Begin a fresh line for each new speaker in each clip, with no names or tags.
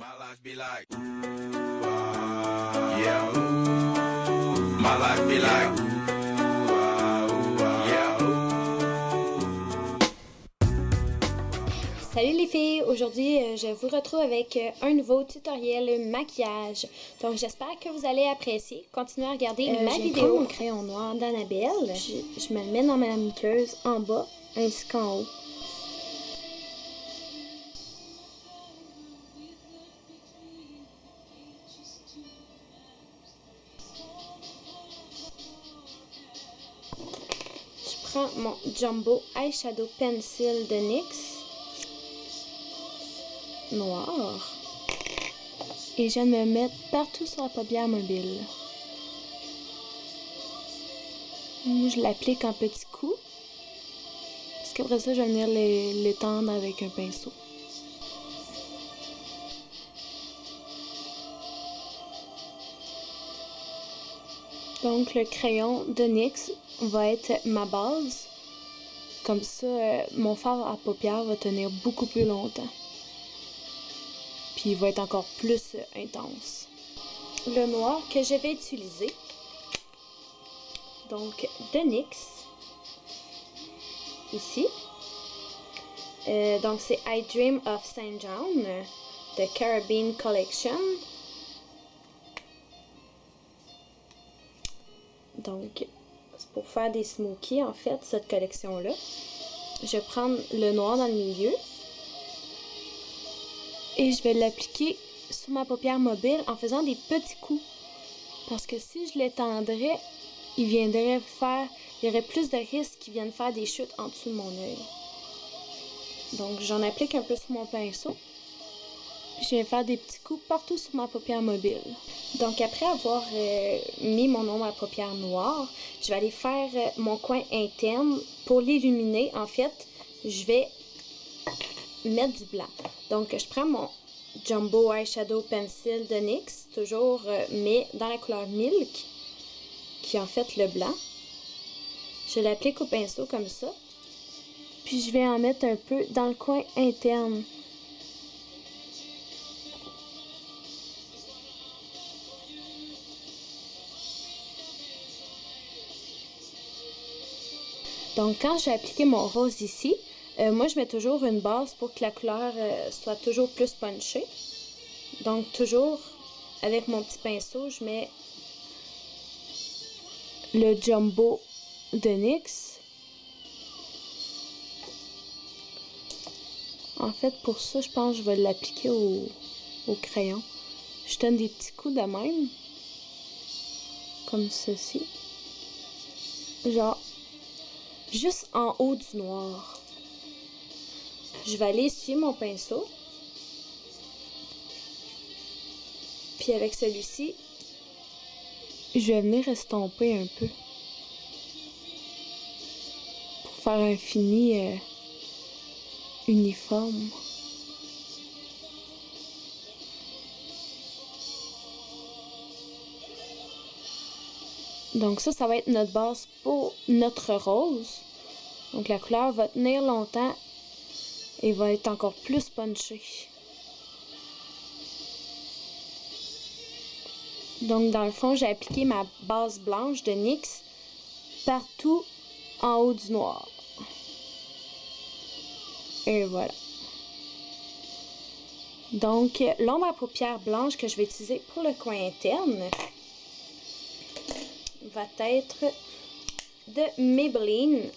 My life be like, ooh, yeah, ooh, my life be like, ooh, yeah,
Salut les filles, aujourd'hui je vous retrouve avec un nouveau tutoriel maquillage. Donc j'espère que vous allez apprécier. Continuez à regarder ma vidéo. Je prends mon crayon noir d'Annabelle, je me le mets dans ma miqueuse en bas ainsi qu'en haut. Je prends mon Jumbo Eyeshadow Pencil de NYX noir et je viens de me mettre partout sur la paupière mobile. Moi, je l'applique en petits coups parce qu'après ça, je vais venir l'étendre avec un pinceau. Donc, le crayon de NYX va être ma base. Comme ça, mon fard à paupières va tenir beaucoup plus longtemps. Puis, il va être encore plus intense. Le noir que je vais utiliser, donc de NYX, ici. Donc, c'est I Dream of St. John de Caribbean Collection. Donc, c'est pour faire des smokies, en fait, cette collection-là. Je vais prendre le noir dans le milieu. Et je vais l'appliquer sur ma paupière mobile en faisant des petits coups. Parce que si je l'étendrais, il y aurait plus de risques qu'il vienne faire des chutes en dessous de mon œil. Donc, j'en applique un peu sur mon pinceau. Puis, je viens faire des petits coups partout sur ma paupière mobile. Donc, après avoir mis mon ombre à paupières noire, je vais aller faire mon coin interne. Pour l'illuminer, en fait, je vais mettre du blanc. Donc, je prends mon Jumbo Eyeshadow Pencil de NYX, toujours, mais dans la couleur Milk, qui est en fait le blanc. Je l'applique au pinceau comme ça. Puis, je vais en mettre un peu dans le coin interne. Donc, quand j'ai appliqué mon rose ici, moi, je mets toujours une base pour que la couleur soit toujours plus punchée. Donc, toujours, avec mon petit pinceau, je mets le Jumbo de NYX. En fait, pour ça, je pense que je vais l'appliquer au crayon. Je donne des petits coups de même, comme ceci. Genre, juste en haut du noir. Je vais aller essuyer mon pinceau. Puis avec celui-ci, je vais venir estomper un peu. Pour faire un fini uniforme. Donc ça va être notre base pour notre rose. Donc la couleur va tenir longtemps et va être encore plus punchée. Donc dans le fond, j'ai appliqué ma base blanche de NYX partout en haut du noir. Et voilà. Donc l'ombre à paupières blanche que je vais utiliser pour le coin interne va être de Maybelline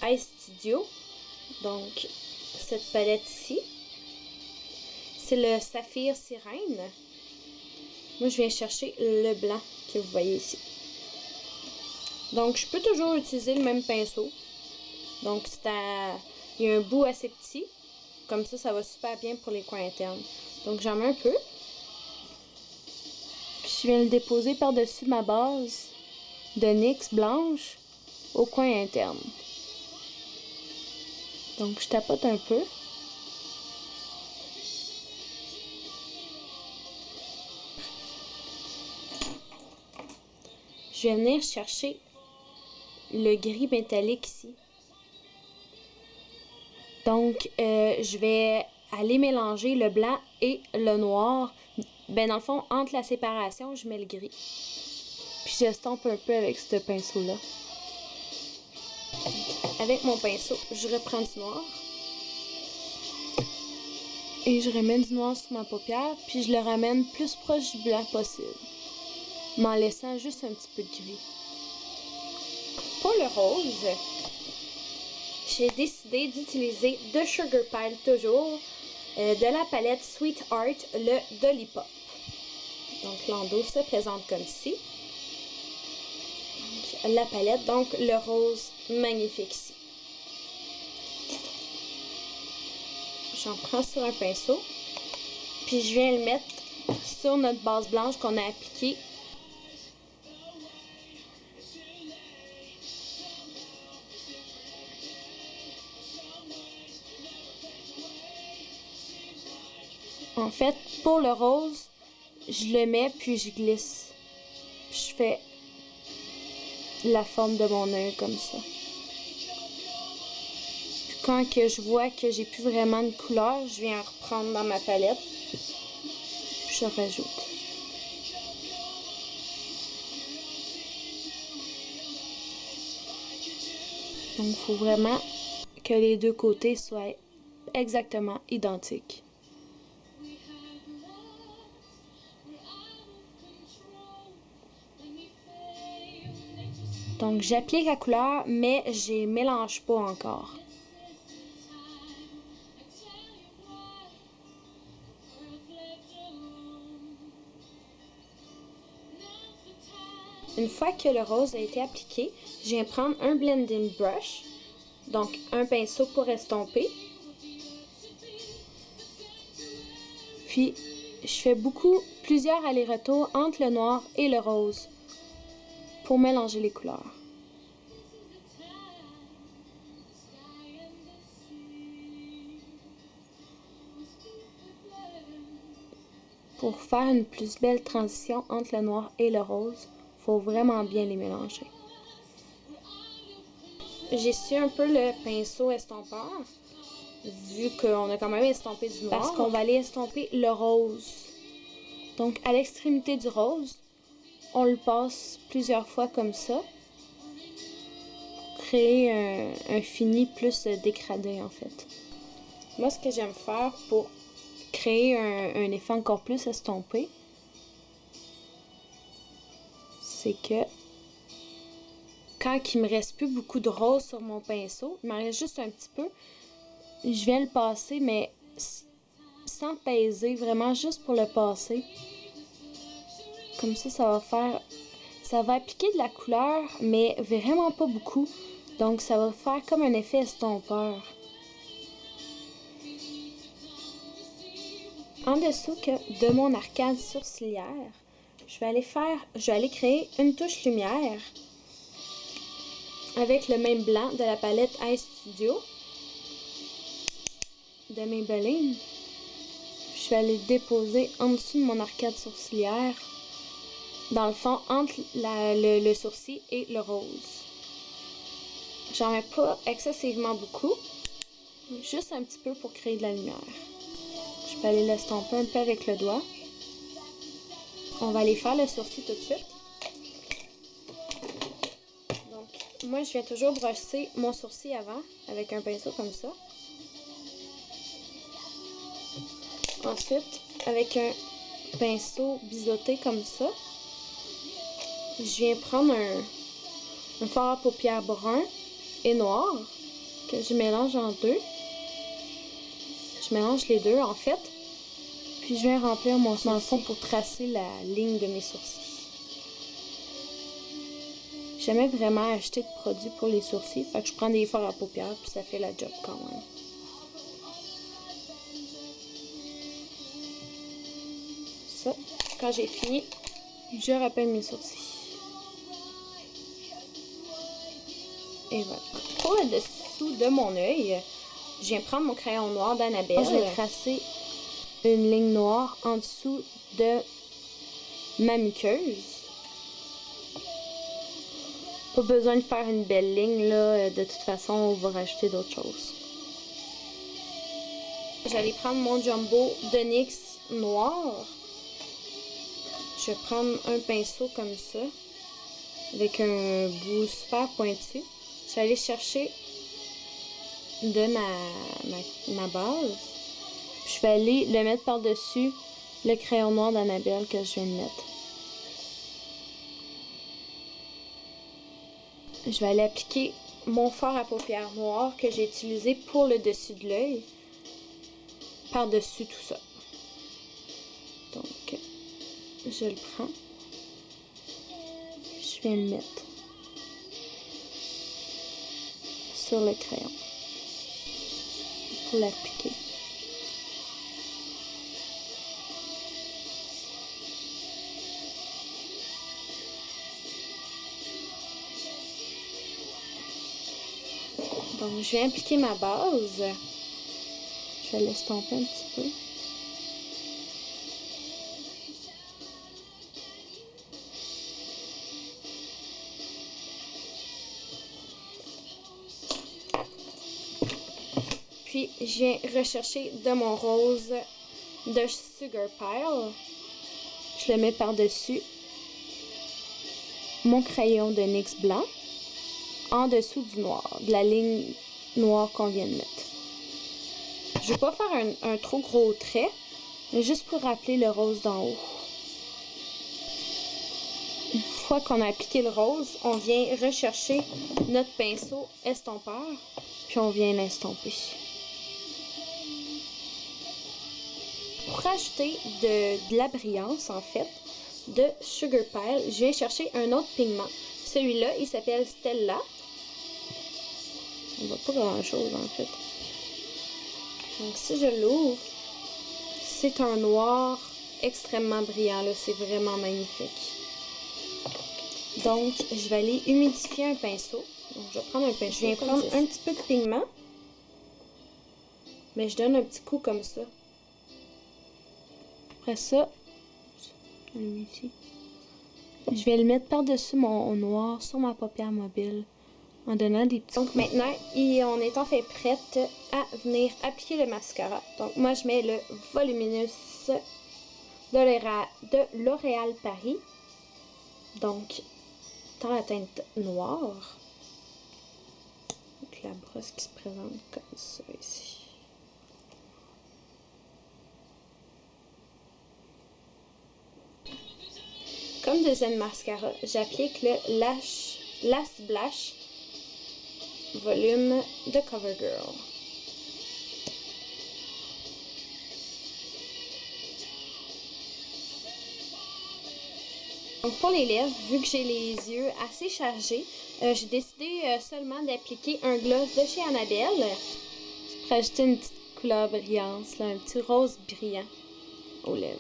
Eye Studio. Donc, cette palette ici, c'est le Saphir Sirène. Moi, je viens chercher le blanc que vous voyez ici. Donc, je peux toujours utiliser le même pinceau. Donc, il y a un bout assez petit. Comme ça va super bien pour les coins internes. Donc, j'en mets un peu. Puis, je viens le déposer par-dessus ma base de NYX blanche au coin interne. Donc, je tapote un peu. Je vais venir chercher le gris métallique ici. Donc, je vais à les mélanger, le blanc et le noir. Ben dans le fond, entre la séparation, je mets le gris. Puis j'estompe un peu avec ce pinceau-là. Avec mon pinceau, je reprends du noir. Et je remets du noir sur ma paupière, puis je le ramène plus proche du blanc possible, m'en laissant juste un petit peu de gris. Pour le rose, j'ai décidé d'utiliser de Sugar Pile toujours, de la palette Sweet Art, le Lollipop. Donc l'endos se présente comme ci. Donc, la palette, donc le rose magnifique ici. J'en prends sur un pinceau, puis je viens le mettre sur notre base blanche qu'on a appliquée. En fait, pour le rose, je le mets puis je glisse. Je fais la forme de mon œil comme ça. Puis quand que je vois que j'ai plus vraiment de couleur, je viens reprendre dans ma palette. Puis je rajoute. Donc il faut vraiment que les deux côtés soient exactement identiques. Donc j'applique la couleur, mais je mélange pas encore. Une fois que le rose a été appliqué, je viens prendre un blending brush, donc un pinceau pour estomper. Puis je fais plusieurs allers-retours entre le noir et le rose pour mélanger les couleurs. Pour faire une plus belle transition entre le noir et le rose, il faut vraiment bien les mélanger. J'essuie un peu le pinceau estompeur, vu qu'on a quand même estompé du noir, parce qu'on va aller estomper le rose. Donc à l'extrémité du rose, on le passe plusieurs fois comme ça, pour créer un fini plus dégradé en fait. Moi, ce que j'aime faire pour créer un effet encore plus estompé, c'est que quand il me reste plus beaucoup de rose sur mon pinceau, il m'en reste juste un petit peu, je viens le passer, mais sans peser, vraiment juste pour le passer. Comme ça va appliquer de la couleur, mais vraiment pas beaucoup. Donc ça va faire comme un effet estompeur. En dessous de mon arcade sourcilière, je vais aller créer une touche lumière avec le même blanc de la palette iStudio de Maybelline. Je vais aller le déposer en dessous de mon arcade sourcilière, dans le fond, entre le sourcil et le rose. J'en mets pas excessivement beaucoup, juste un petit peu pour créer de la lumière. Je peux aller l'estomper un peu avec le doigt. On va aller faire le sourcil tout de suite. Donc, moi, je viens toujours brosser mon sourcil avant avec un pinceau comme ça. Ensuite, avec un pinceau biseauté comme ça, je viens prendre un fard à paupières brun et noir que je mélange en deux. Je mélange les deux en fait, puis je viens remplir mon sourcil dans le fond pour tracer la ligne de mes sourcils. J'aimais vraiment acheter de produits pour les sourcils, fait que je prends des fards à paupières puis ça fait la job quand même. Ça, quand j'ai fini, je rappelle mes sourcils. Et voilà. Pour le dessous de mon œil, je viens prendre mon crayon noir d'Annabelle. Je vais tracer une ligne noire en dessous de ma muqueuse. Pas besoin de faire une belle ligne, là. De toute façon, on va rajouter d'autres choses. J'allais prendre mon jumbo de NYX noir. Je vais prendre un pinceau comme ça, avec un bout super pointu. Je vais aller chercher de ma base. Puis je vais aller le mettre par-dessus le crayon noir d'Annabelle que je viens de mettre. Je vais aller appliquer mon fard à paupières noir que j'ai utilisé pour le dessus de l'œil par-dessus tout ça. Donc, je le prends. Je viens le mettre sur le crayon pour l'appliquer. Donc, je viens appliquer ma base. Je vais l'estomper un petit peu. Puis, je viens rechercher de mon rose de Sugar Pile. Je le mets par-dessus mon crayon de NYX blanc, en dessous du noir, de la ligne noire qu'on vient de mettre. Je ne vais pas faire un trop gros trait, mais juste pour rappeler le rose d'en haut. Une fois qu'on a appliqué le rose, on vient rechercher notre pinceau estompeur, puis on vient l'estomper. Pour ajouter de la brillance, en fait, de Sugar Pile, je viens chercher un autre pigment. Celui-là, il s'appelle Stella. On voit pas grand-chose, en fait. Donc, si je l'ouvre, c'est un noir extrêmement brillant, là. C'est vraiment magnifique. Donc, je vais aller humidifier un pinceau. Donc, je vais prendre un pinceau. Je viens prendre un petit peu de pigment. Mais je donne un petit coup comme ça. Après ça, je vais le mettre par-dessus mon noir sur ma paupière mobile en donnant des petits... Donc maintenant, on est enfin prête à venir appliquer le mascara. Donc moi, je mets le Voluminous de L'Oréal Paris. Donc, dans la teinte noire. Avec la brosse qui se présente comme ça ici. Comme deuxième mascara, j'applique le Last Blush Volume de CoverGirl. Donc pour les lèvres, vu que j'ai les yeux assez chargés, j'ai décidé seulement d'appliquer un gloss de chez Annabelle pour ajouter une petite couleur brillante, là, un petit rose brillant aux lèvres.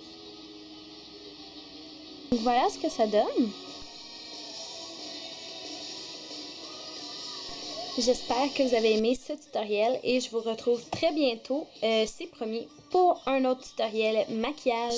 Donc voilà ce que ça donne. J'espère que vous avez aimé ce tutoriel et je vous retrouve très bientôt, c'est promis, pour un autre tutoriel maquillage.